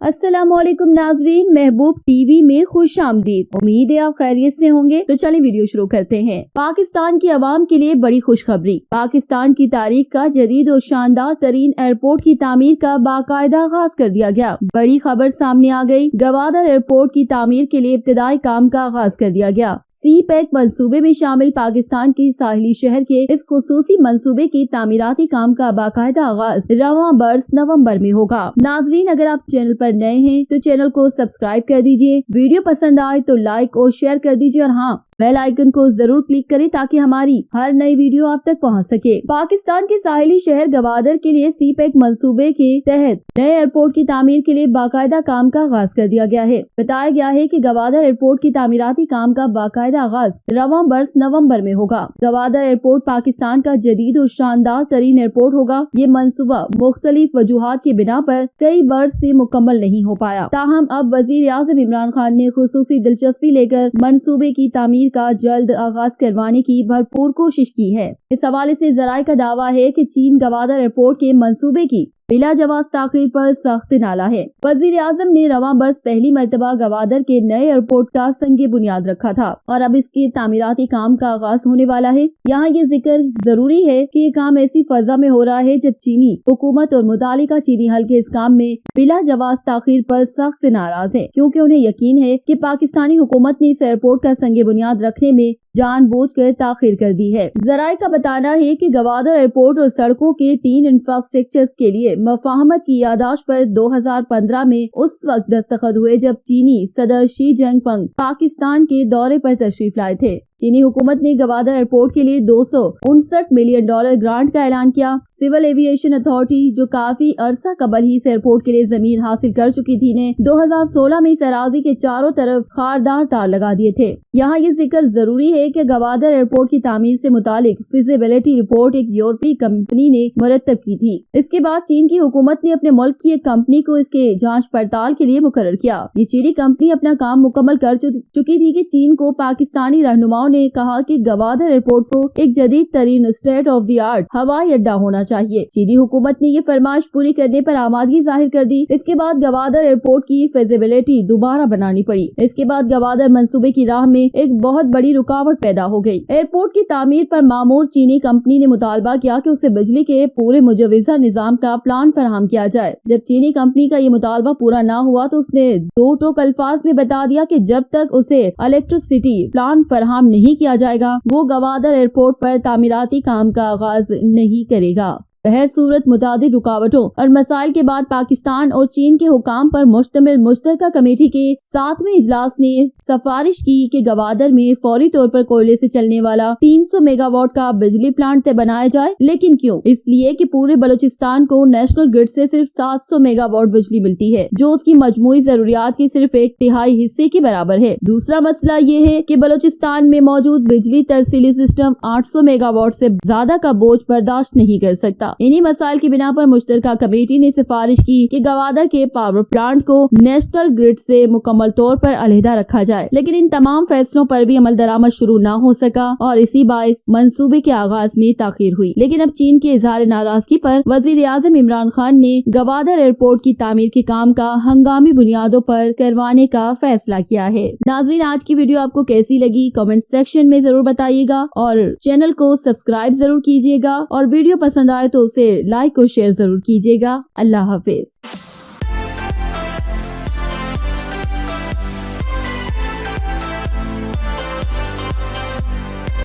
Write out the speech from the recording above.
السلام علیکم ناظرین، محبوب ٹی وی میں خوش آمدید۔ امید ہے آپ خیریت سے ہوں گے۔ تو چلیں ویڈیو شروع کرتے ہیں۔ پاکستان کی عوام کے لیے بڑی خوشخبری۔ پاکستان کی تاریخ کا جدید اور شاندار ترین ایئرپورٹ کی تعمیر کا باقاعدہ آغاز کر دیا گیا۔ بڑی خبر سامنے آ گئی، گوادر ایئرپورٹ کی تعمیر کے لیے ابتدائی کام کا آغاز کر دیا گیا۔ CPEC منصوبے میں شامل پاکستان کے ساحلی شہر کے اس خصوصی منصوبے کی تعمیراتی کام کا باقاعدہ آغاز رواں برس نومبر میں ہوگا۔ ناظرین، اگر آپ چینل پر نئے ہیں تو چینل کو سبسکرائب کر دیجئے، ویڈیو پسند آئے تو لائک اور شیئر کر دیجئے، اور ہاں، بیل آئیکن کو ضرور کلک کریں تاکہ ہماری ہر نئی ویڈیو آپ تک پہنچ سکے۔ پاکستان کے ساحلی شہر گوادر کے لیے CPEC منصوبے کے تحت نئے ایئرپورٹ کی تعمیر کے لیے باقاعدہ کام کا آغاز کر دیا گیا ہے۔ بتایا گیا ہے کہ گوادر ایئرپورٹ کی تعمیراتی کام کا باقاعدہ آغاز رواں برس نومبر میں ہوگا۔ گوادر ایئرپورٹ پاکستان کا جدید اور شاندار ترین ایئرپورٹ ہوگا۔ یہ منصوبہ مختلف وجوہات کی بنا پر کئی برس سے مکمل نہیں ہو پایا، تاہم اب وزیر اعظم عمران خان نے خصوصی دلچسپی لے کر منصوبے کی تعمیر کا جلد آغاز کروانے کی بھرپور کوشش کی ہے۔ اس حوالے سے ذرائع کا دعویٰ ہے کہ چین گوادر ایئرپورٹ کے منصوبے کی بلا جواز تاخیر پر سخت نالہ ہے۔ وزیر اعظم نے رواں برس پہلی مرتبہ گوادر کے نئے ایئرپورٹ کا سنگ بنیاد رکھا تھا اور اب اس کے تعمیراتی کام کا آغاز ہونے والا ہے۔ یہاں یہ ذکر ضروری ہے کہ یہ کام ایسی فضا میں ہو رہا ہے جب چینی حکومت اور متعلقہ چینی حلقے اس کام میں بلا جواز تاخیر پر سخت ناراض ہے، کیونکہ انہیں یقین ہے کہ پاکستانی حکومت نے اس ایئرپورٹ کا سنگ بنیاد رکھنے میں جان بوجھ کر تاخیر کر دی ہے۔ ذرائع کا بتانا ہے کہ گوادر ایئرپورٹ اور سڑکوں کے 3 انفراسٹرکچرز کے لیے مفاہمت کی یادداشت پر 2015 میں اس وقت دستخط ہوئے جب چینی صدر شی جن پنگ پاکستان کے دورے پر تشریف لائے تھے۔ چینی حکومت نے گوادر ایئرپورٹ کے لیے $259 ملین گرانٹ کا اعلان کیا۔ سول ایوی ایشن اتھارٹی، جو کافی عرصہ قبل ہی اس ایئرپورٹ کے لیے زمین حاصل کر چکی تھی، نے 2016 میں اس اراضی کے چاروں طرف خاردار تار لگا دیے تھے۔ یہاں یہ ذکر ضروری ہے کہ گوادر ایئرپورٹ کی تعمیر سے متعلق فیزیبلٹی رپورٹ ایک یورپی کمپنی نے مرتب کی تھی۔ اس کے بعد چین کی حکومت نے اپنے ملک کی ایک کمپنی کو اس کے جانچ پڑتال کے لیے مقرر کیا۔ یہ چینی کمپنی اپنا کام مکمل کر چکی تھی کہ چین کو پاکستانی رہنماؤں نے کہا کہ گوادر ایئرپورٹ کو ایک جدید ترین اسٹیٹ آف دی آرٹ ہوائی اڈا ہونا چاہیے۔ چینی حکومت نے یہ فرمائش پوری کرنے پر آمادگی ظاہر کر دی۔ اس کے بعد گوادر ایئرپورٹ کی فیزیبلٹی دوبارہ بنانی پڑی۔ اس کے بعد گوادر منصوبے کی راہ میں ایک بہت بڑی رکاوٹ پیدا ہو گئی۔ ایئرپورٹ کی تعمیر پر مامور چینی کمپنی نے مطالبہ کیا کہ اسے بجلی کے پورے مجوزہ نظام کا پلان فراہم کیا جائے۔ جب چینی کمپنی کا یہ مطالبہ پورا نہ ہوا تو اس نے 2 ٹوک الفاظ میں بتا دیا کہ جب تک اسے الیکٹرسٹی پلان فراہم نہیں کیا جائے گا وہ گوادر ایئرپورٹ پر تعمیراتی کام کا آغاز نہیں کرے گا۔ بہر صورت متعدد رکاوٹوں اور مسائل کے بعد پاکستان اور چین کے حکام پر مشتمل مشترکہ کمیٹی کے 7ویں اجلاس نے سفارش کی کہ گوادر میں فوری طور پر کوئلے سے چلنے والا 300 میگا واٹ کا بجلی پلانٹ بنایا جائے۔ لیکن کیوں؟ اس لیے کہ پورے بلوچستان کو نیشنل گرڈ سے صرف 700 میگا واٹ بجلی ملتی ہے، جو اس کی مجموعی ضروریات کے صرف 1/3 حصے کے برابر ہے۔ دوسرا مسئلہ یہ ہے کہ بلوچستان میں موجود بجلی ترسیلی سسٹم 800 میگا واٹ سے زیادہ کا بوجھ برداشت نہیں کر سکتا۔ انہی مسائل کی بنا پر مشترکہ کمیٹی نے سفارش کی کہ گوادر کے پاور پلانٹ کو نیشنل گرڈ سے مکمل طور پر علیحدہ رکھا جائے، لیکن ان تمام فیصلوں پر بھی عمل درآمد شروع نہ ہو سکا اور اسی باعث منصوبے کے آغاز میں تاخیر ہوئی۔ لیکن اب چین کے اظہار ناراضگی پر وزیر اعظم عمران خان نے گوادر ایئرپورٹ کی تعمیر کے کام کا ہنگامی بنیادوں پر کروانے کا فیصلہ کیا ہے۔ ناظرین، آج کی ویڈیو آپ کو کیسی لگی کمنٹ سیکشن میں ضرور بتائیے گا، اور چینل کو سبسکرائب ضرور کیجیے گا، اور ویڈیو پسند آئے تو اسے لائک اور شیئر ضرور کیجیے گا۔ اللہ حافظ۔